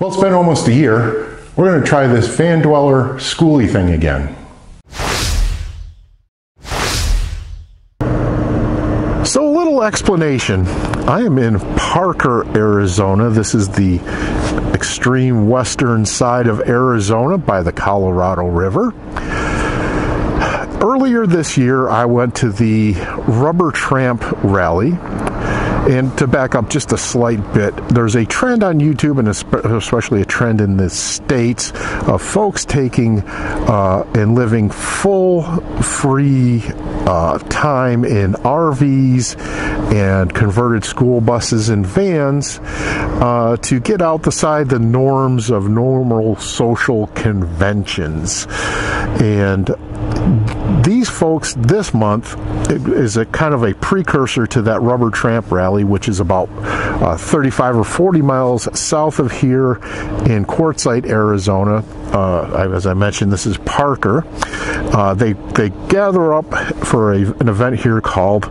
Well, it's been almost a year. We're going to try this Van Dweller schoolie thing again. So a little explanation. I am in Parker, Arizona. This is the extreme western side of Arizona by the Colorado River. Earlier this year, I went to the Rubber Tramp Rally. And to back up just a slight bit, there's a trend on YouTube, and especially a trend in the States, of folks taking and living full free time in RVs and converted school buses and vans to get outside the norms of normal social conventions. And these folks this month is a kind of a precursor to that Rubber Tramp Rally, which is about 35 or 40 miles south of here in Quartzsite, Arizona. As I mentioned, this is Parker. They gather up for an event here called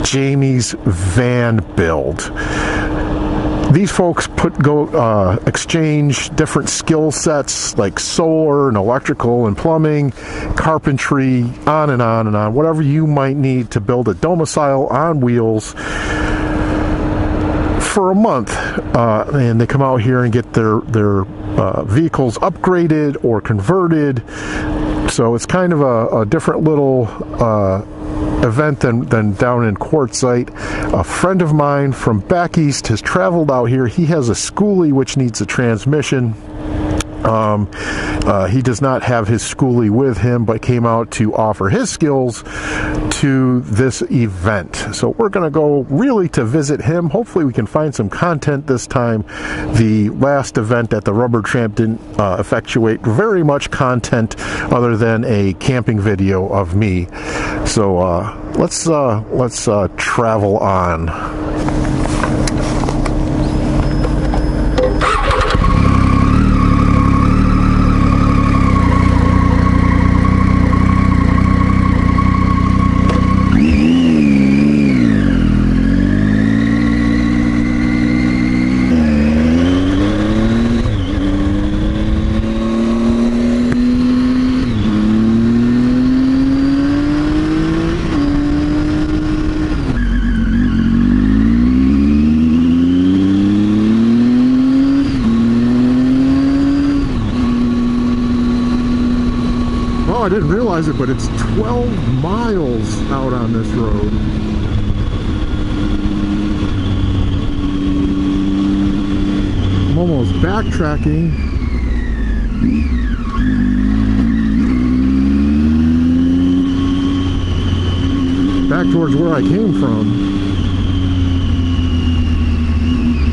Jamie's Van Build. These folks exchange different skill sets like solar and electrical and plumbing, carpentry, on and on and on, whatever you might need to build a domicile on wheels for a month. And they come out here and get their vehicles upgraded or converted. So it's kind of a different little event than down in Quartzsite. A friend of mine from back east has traveled out here. He has a schoolie which needs a transmission. He does not have his schoolie with him, but came out to offer his skills to this event. So we're going to go really to visit him. Hopefully we can find some content this time. The last event at the Rubber Tramp didn't effectuate very much content other than a camping video of me. So let's travel on. I didn't realize it, but it's 12 miles out on this road. I'm almost backtracking. Back towards where I came from.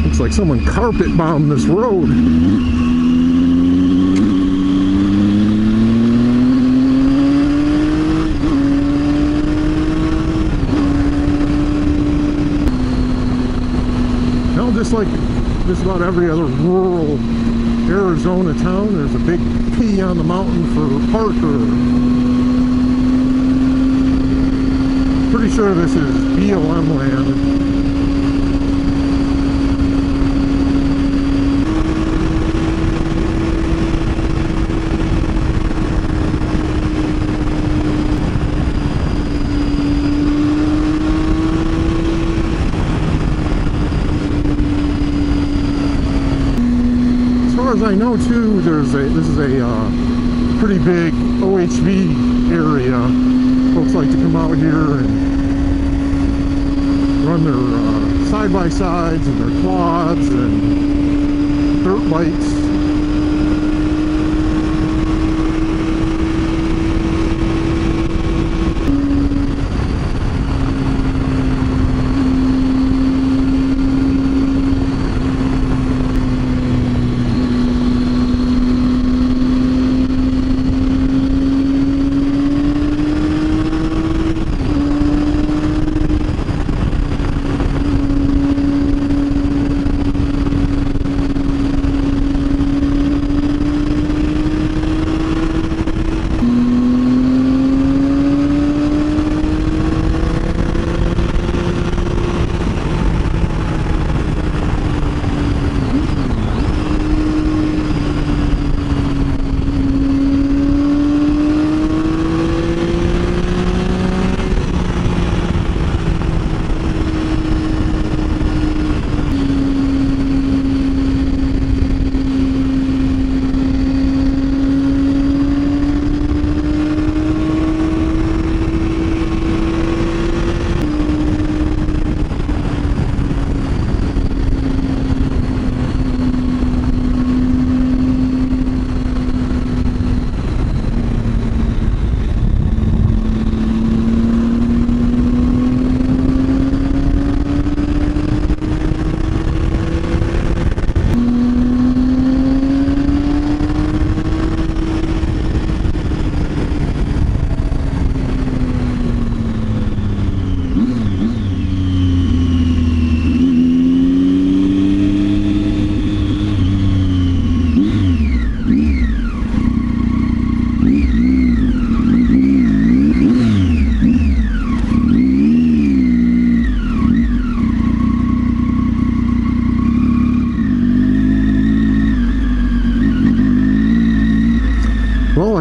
Looks like someone carpet bombed this road. Just like just about every other rural Arizona town, there's a big P on the mountain for Parker. Pretty sure this is BLM land. As I know too, this is a pretty big OHV area. Folks like to come out here and run their side-by-sides and their quads and dirt bikes.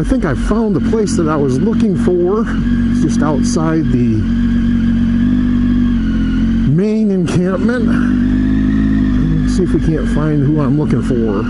I think I found the place that I was looking for. It's just outside the main encampment. Let's see if we can't find who I'm looking for.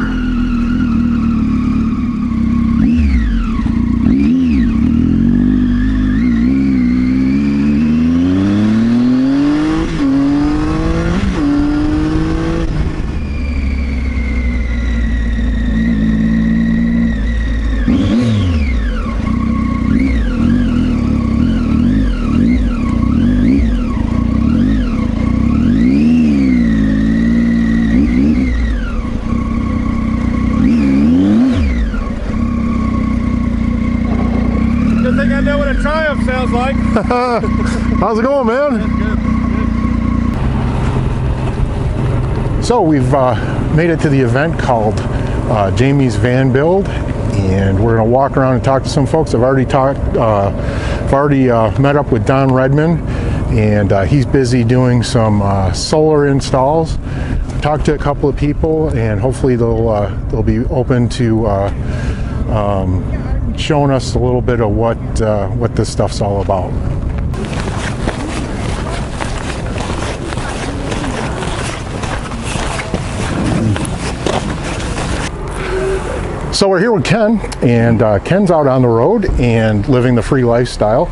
Sounds like. How's it going, man? Good. So we've made it to the event called Jamie's Van Build, and we're going to walk around and talk to some folks. I've already met up with Don Redman, and he's busy doing some solar installs. Talked to a couple of people, and hopefully they'll be open to showing us a little bit of what this stuff's all about. So we're here with Ken, and Ken's out on the road and living the free lifestyle.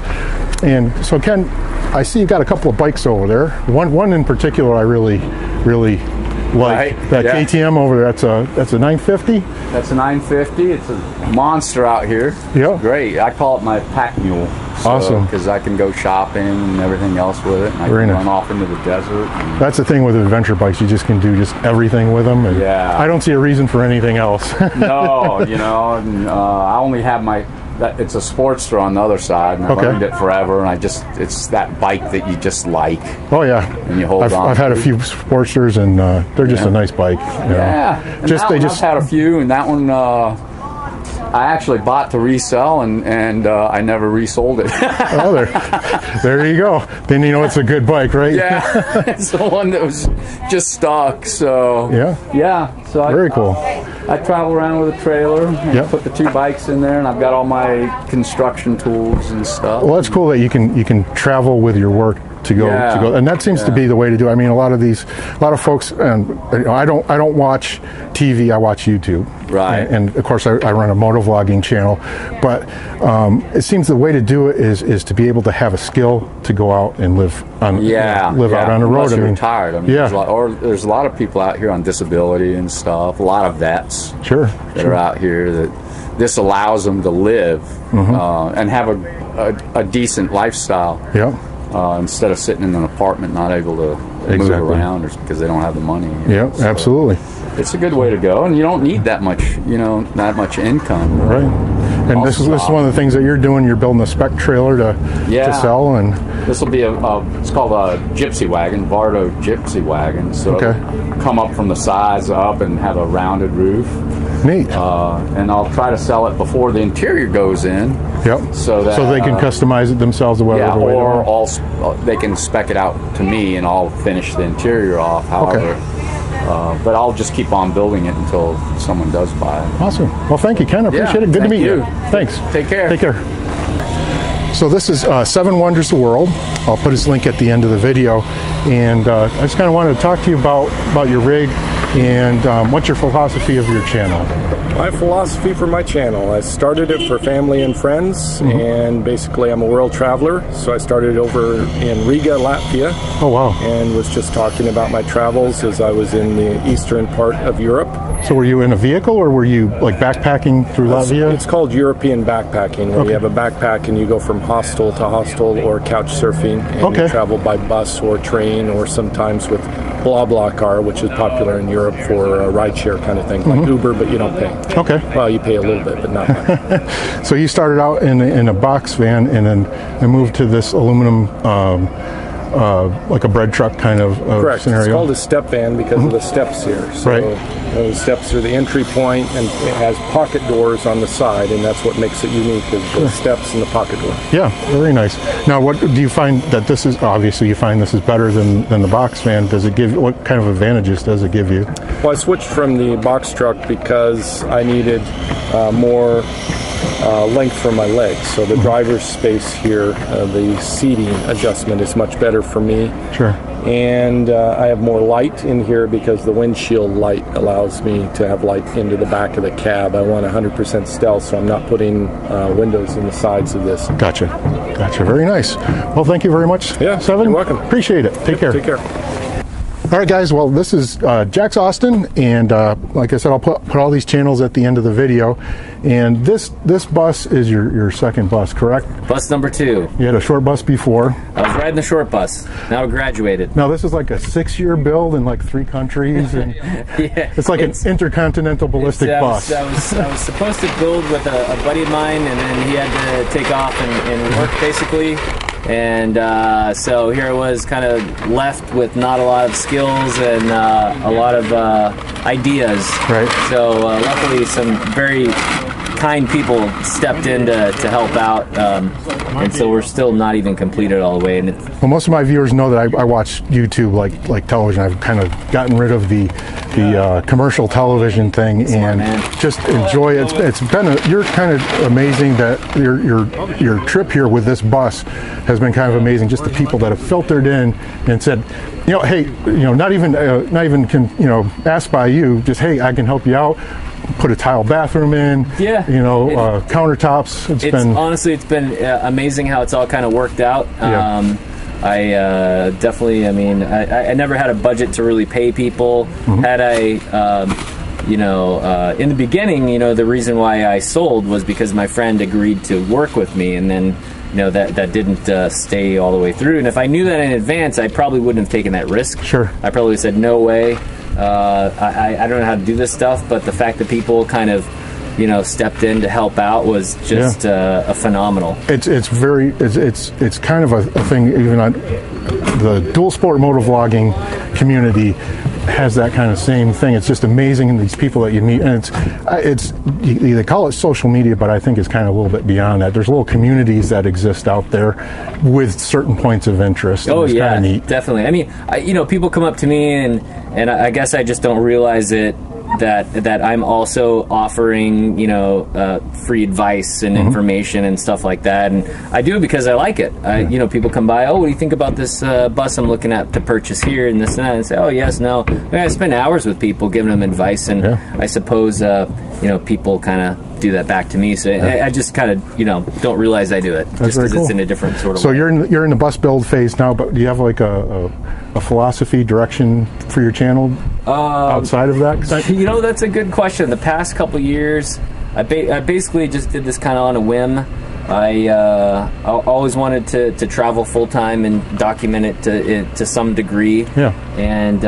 And so Ken, I see you've got a couple of bikes over there. One in particular I really like. Right. That yeah. KTM over there, that's a 950? That's a 950. It's a monster out here. Yeah. Great. I call it my pack mule. So, awesome. Because I can go shopping and everything else with it. And I can run off into the desert. That's the thing with adventure bikes. You just can do just everything with them. And yeah. I don't see a reason for anything else. No, you know, and, I only have it's a Sportster on the other side, and I've learned it forever, and it's that bike that you just like. Oh yeah, and you hold on. I've had a few Sportsters, and they're just a nice bike. Yeah, and I've had a few, and that one I actually bought to resell, and I never resold it. Oh, there you go. Then you know it's a good bike, right? Yeah, it's the one that was just stock. So yeah. So very cool. I travel around with a trailer and put the two bikes in there, and I've got all my construction tools and stuff. Well, that's cool that you can travel with your work to go, and that seems to be the way to do it. I mean, a lot of folks, and I don't watch TV, I watch YouTube. Right. And of course I run a motovlogging channel, but it seems the way to do it is to be able to have a skill to go out and live out on the road. Unless you're retired. I mean, there's a lot of people out here on disability and stuff, a lot of vets that are out here that this allows them to live and have a decent lifestyle. Yeah. Instead of sitting in an apartment not able to move around because they don't have the money. Yeah, so absolutely. It's a good way to go, and you don't need that much, that much income. Right. And this is one of the things that you're doing. You're building a spec trailer to sell, and this will be it's called a gypsy wagon, Vardo gypsy wagon. So come up from the sides up and have a rounded roof. Neat. And I'll try to sell it before the interior goes in. Yep. So they can customize it themselves, or they can spec it out to me, and I'll finish the interior off. However, but I'll just keep on building it until someone does buy it. Awesome. Well, thank you, Ken. I appreciate it. Good to meet you. Thanks. Take care. Take care. So this is Seven Wonders of the World. I'll put his link at the end of the video, and I just kind of wanted to talk to you about your rig and what's your philosophy of your channel. My philosophy for my channel, I started it for family and friends, and basically I'm a world traveler, so I started over in Riga, Latvia. Oh wow. And was just talking about my travels as I was in the eastern part of Europe. So were you in a vehicle, or were you like backpacking through Latvia? It's called European backpacking, where you have a backpack and you go from hostel to hostel, or couch surfing, and you travel by bus or train, or sometimes with BlaBlaCar, which is popular in Europe for a rideshare kind of thing, like Uber, but you don't pay. Okay. Well, you pay a little bit, but not much. So you started out in a box van, and then moved to this aluminum, like a bread truck kind of Correct. scenario. It's called a step van because of the steps here. So the steps are the entry point, and it has pocket doors on the side, and that's what makes it unique, is the steps and the pocket door. Yeah, very nice. Now, what do you find that this is? Obviously, you find this is better than the box van. Does it give? What kind of advantages does it give you? Well, I switched from the box truck because I needed more length for my legs. So the driver's space here, the seating adjustment is much better for me. Sure. And I have more light in here because the windshield light allows me to have light into the back of the cab. I want 100% stealth, so I'm not putting windows in the sides of this. Gotcha. Gotcha. Very nice. Well, thank you very much, yeah, Seven. You're welcome. Appreciate it. Take care. Take care. All right, guys. Well, this is Jax Austin, and like I said, I'll put all these channels at the end of the video. And this bus is your second bus, correct? Bus number 2. You had a short bus before. I was riding the short bus. Now I graduated. Now this is like a 6-year build in like 3 countries, and yeah, it's like an intercontinental ballistic bus. I was supposed to build with a buddy of mine, and then he had to take off and work basically. And so here I was, kind of left with not a lot of skills and a lot of ideas. Right. So luckily some very kind people stepped in to help out, and so we're still not even completed all the way. And well, most of my viewers know that I watch YouTube like television. I've kind of gotten rid of the commercial television thing and just enjoy it. It's you're kind of amazing that your trip here with this bus has been kind of amazing. Just the people that have filtered in and said, you know, hey, you know, not even can, you know, asked by you, just hey, I can help you out. Put a tile bathroom in, yeah, you know, countertops. Honestly, it's been amazing how it's all kind of worked out. Yeah. I definitely, I mean, I never had a budget to really pay people. Mm-hmm. Had I, you know, in the beginning, you know, the reason why I sold was because my friend agreed to work with me, and then, you know, that didn't stay all the way through. And if I knew that in advance, I probably wouldn't have taken that risk. Sure. I probably said, no way. I don't know how to do this stuff, but the fact that people kind of, you know, stepped in to help out was just a phenomenal. It's kind of a thing. Even on the dual sport motovlogging community has that kind of same thing. It's just amazing, these people that you meet, and they call it social media, but I think it's kind of a little bit beyond that. There's little communities that exist out there with certain points of interest. Oh yeah, kind of neat. Definitely. I mean, you know, people come up to me and I guess I just don't realize it, that I'm also offering, you know, free advice and information and stuff like that, and I do it because I like it. You know, people come by, oh, what do you think about this bus I'm looking at to purchase here and this and that, and say, oh yes, no. I mean, I spend hours with people giving them advice, and I suppose you know, people kind of do that back to me. So I just kind of, you know, don't realize I do it. That's just because cool. It's in a different sort of so way. you're in the bus build phase now, but do you have like a philosophy direction for your channel outside of that? You know, that's a good question. The past couple years, I basically just did this kind of on a whim. I always wanted to travel full time and document it to some degree. Yeah. And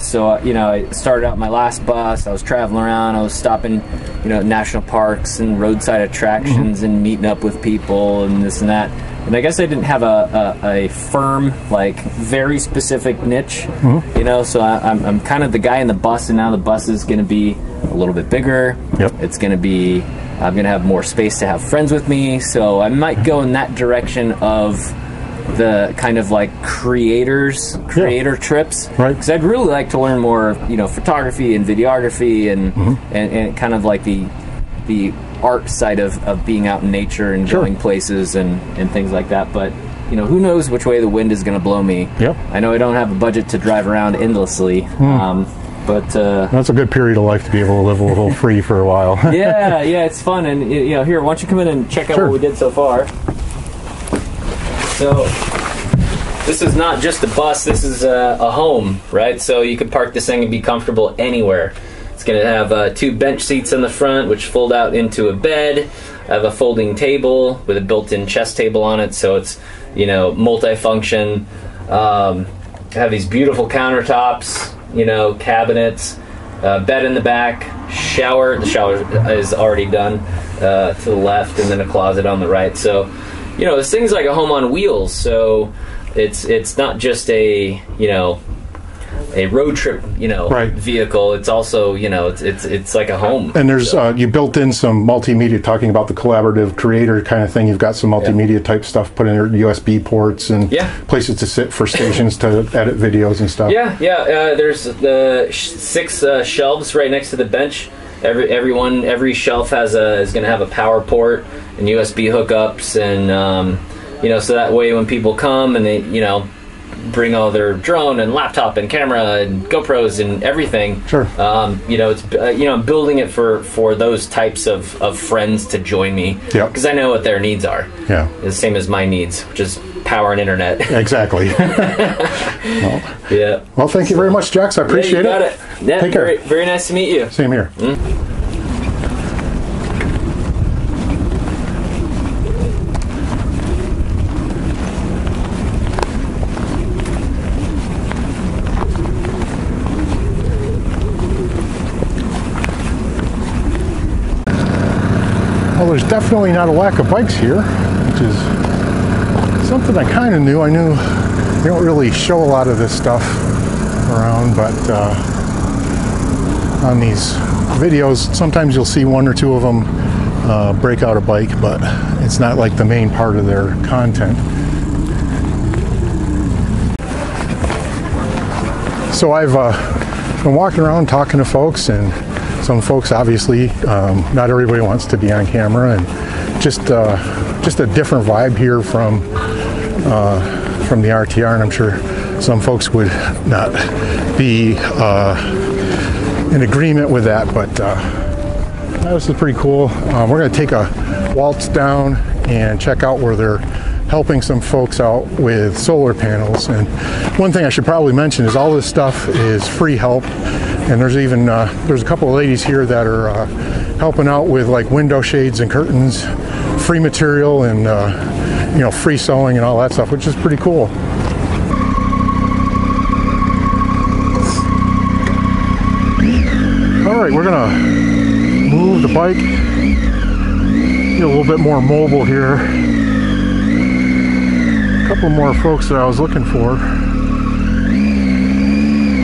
so you know, I started out my last bus. I was traveling around. I was stopping, you know, national parks and roadside attractions and meeting up with people and this and that. And I guess I didn't have a firm, like, very specific niche, you know, so I'm kind of the guy in the bus, and now the bus is going to be a little bit bigger. Yep. It's going to be, I'm going to have more space to have friends with me, so I might go in that direction of the kind of like creator trips, right? Because I'd really like to learn more, you know, photography and videography and kind of like the art side of being out in nature and going places and things like that. But, you know, who knows which way the wind is going to blow me. Yep. I know I don't have a budget to drive around endlessly, but that's a good period of life to be able to live a little free for a while. yeah, it's fun. And, you know, here, why don't you come in and check out what we did so far. So this is not just a bus, this is a home, right? So you can park this thing and be comfortable anywhere. It's going to have 2 bench seats in the front, which fold out into a bed. I have a folding table with a built-in chest table on it, so it's, you know, multi-function. I have these beautiful countertops, you know, cabinets, bed in the back, shower. The shower is already done to the left, and then a closet on the right. So, you know, this thing's like a home on wheels. So it's not just a, you know, a road trip, you know, vehicle. It's also, you know, it's like a home. And there's you built in some multimedia, talking about the collaborative creator kind of thing. You've got some multimedia type stuff put in there, USB ports and places to sit for stations to edit videos and stuff. There's the 6 shelves right next to the bench, every shelf is going to have a power port and USB hookups, and you know, so that way when people come and they, you know, bring all their drone and laptop and camera and GoPros and everything. Sure. You know, it's you know, building it for those types of friends to join me. Yeah. Because I know what their needs are. Yeah. The same as my needs, which is power and internet. Exactly. Well, yeah. Well, thank you very much, Jax. I appreciate it. Yeah, Take care. Very nice to meet you. Same here. Well, there's definitely not a lack of bikes here, which is something I kind of knew. I knew they don't really show a lot of this stuff around, but on these videos, sometimes you'll see one or two of them break out a bike, but it's not like the main part of their content. So I've been walking around talking to folks, and some folks, obviously, not everybody wants to be on camera, and just a different vibe here from the RTR, and I'm sure some folks would not be in agreement with that, but this is pretty cool. We're going to take a waltz down and check out where they're helping some folks out with solar panels. And one thing I should probably mention is all this stuff is free help. And there's even there's a couple of ladies here that are helping out with like window shades and curtains, free material, and you know, free sewing and all that stuff, which is pretty cool. All right, we're gonna move the bike, get a little bit more mobile here. A couple more folks that I was looking for.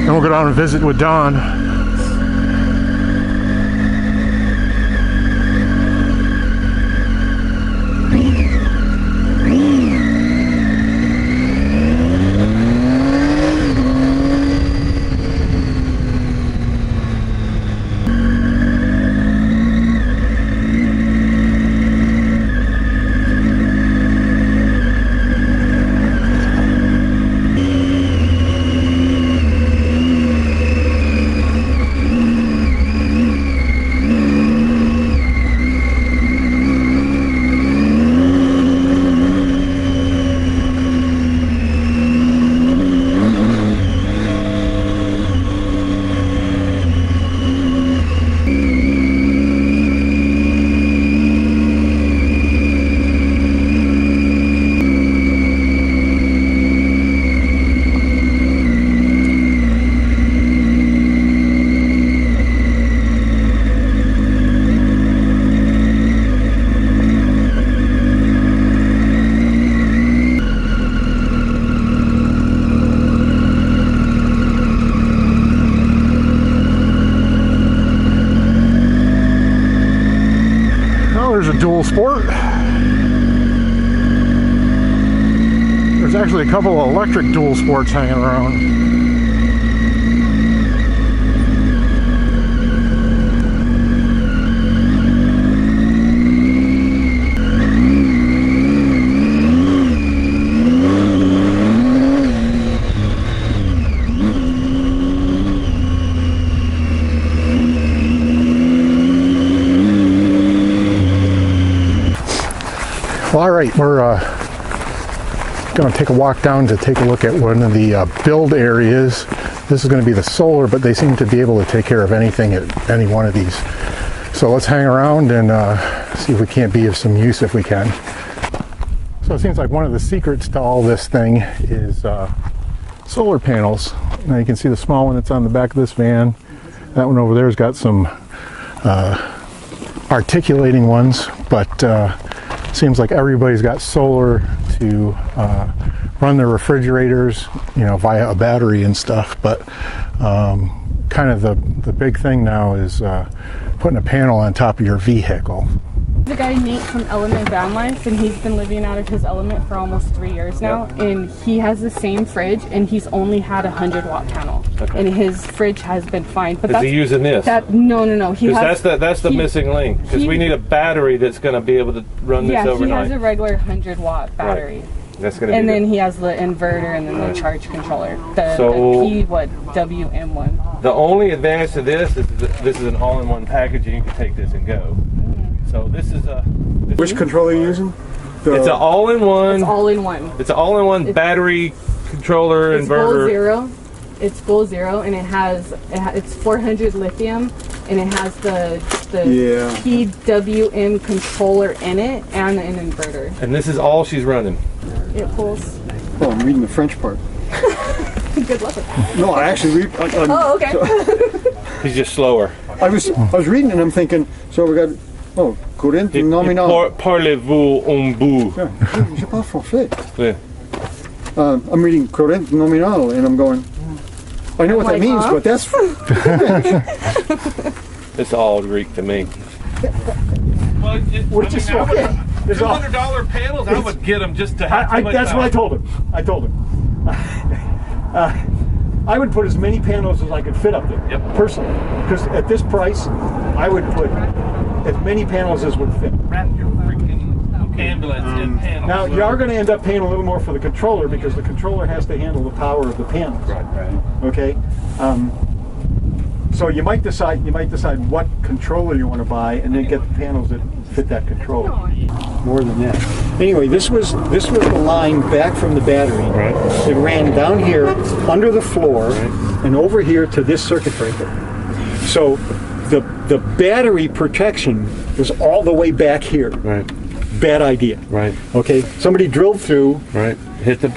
And we'll go down and visit with Don. There's a dual sport. There's actually a couple of electric dual sports hanging around. Well, all right, we're going to take a walk down to take a look at one of the build areas. This is going to be the solar, but they seem to be able to take care of anything at any one of these. So let's hang around and see if we can't be of some use if we can. So it seems like one of the secrets to all this thing is solar panels. Now you can see the small one that's on the back of this van. That one over there has got some articulating ones, but seems like everybody's got solar to run their refrigerators, you know, via a battery and stuff. But kind of the big thing now is putting a panel on top of your vehicle. the guy Nate from Element Van Life, and he's been living out of his Element for almost 3 years now. Yep. And he has the same fridge, and he's only had a 100-watt panel. Okay. And his fridge has been fine. But is he using this? No. Because that's the missing link. Because we need a battery that's going to be able to run this overnight. Yeah, he has a regular 100-watt battery. Right. That's gonna and be then he has the inverter and then the charge controller. The WM1. The only advantage to this is this is an all-in-one package, and you can take this and go. So this is a. Which controller are you using? It's an all-in-one. It's all-in-one. It's an all-in-one battery controller inverter. It's goal zero, and it's 400 lithium, and it has the PWM controller in it and an inverter. And this is all she's running. It pulls. Oh, I'm reading the French part. Good luck with that. No, I actually read. Oh, okay. He's just slower. I was reading and I'm thinking. So we got. Oh, courant nominal. Parlez-vous un bout? Je parle français. Yeah. I'm reading courant nominal, and I'm going. I know what that means, but that's. It's all Greek to me. Well, there's $200 panels. I would get them just to have. That's what I told him. I would put as many panels as I could fit up there, personally, because at this price, I would put as many panels as would fit. Wrap your freaking ambulance in panels. Now you are going to end up paying a little more for the controller because the controller has to handle the power of the panels. Right. Okay. So you might decide what controller you want to buy, and then get the panels that fit that controller. More than that. Anyway, this was the line back from the battery. Right. It ran down here under the floor and over here to this circuit breaker. So the battery protection was all the way back here. Right. Bad idea. Right. Okay. Somebody drilled through. Right. Hit the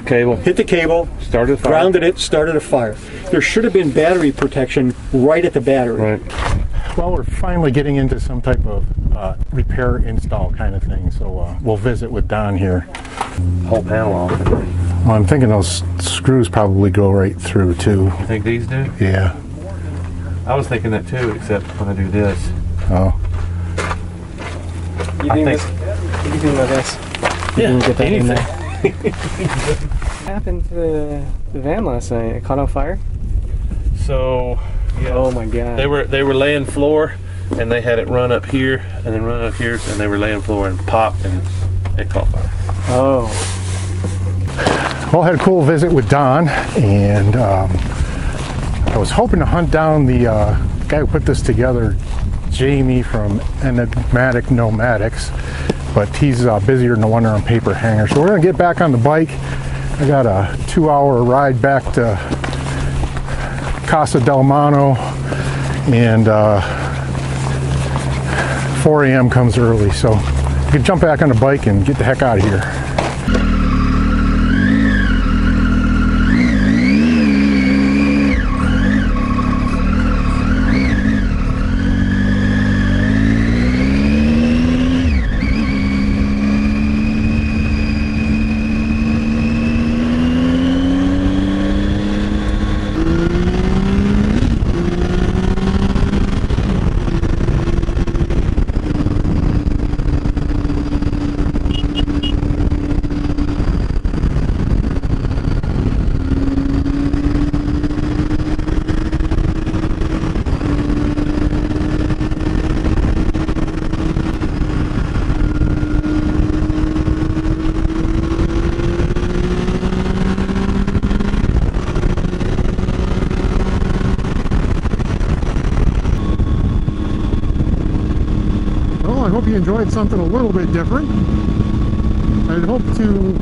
cable. Started a fire. Grounded it. Started a fire. There should have been battery protection right at the battery. Right. Well, we're finally getting into some type of repair install kind of thing, so we'll visit with Don here. Whole panel off. Well, I'm thinking those screws probably go right through too. You think these do? Yeah. I was thinking that too, except when I do this. Oh. You think about this? Yeah. You can get that in there. What happened to the van last night? It caught on fire? So, yeah. Oh my god. They were laying floor, and they had it run up here, and then run up here, and they were laying floor and popped, and it caught fire. Oh. Well, I had a cool visit with Don, and I was hoping to hunt down the guy who put this together, Jamie from Enigmatic Nomadics, but he's busier than no wonder on paper hanger. So we're going to get back on the bike. I got a 2-hour ride back to Casa del Mano, and 4 a.m. comes early, so I can jump back on the bike and get the heck out of here. I hope you enjoyed something a little bit different. I'd hope to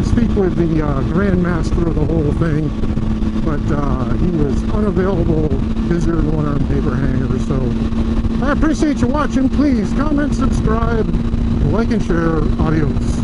speak with the grandmaster of the whole thing, but he was unavailable, busier than one on paper hanger. So I appreciate you watching. Please comment, subscribe, like, and share. Adios.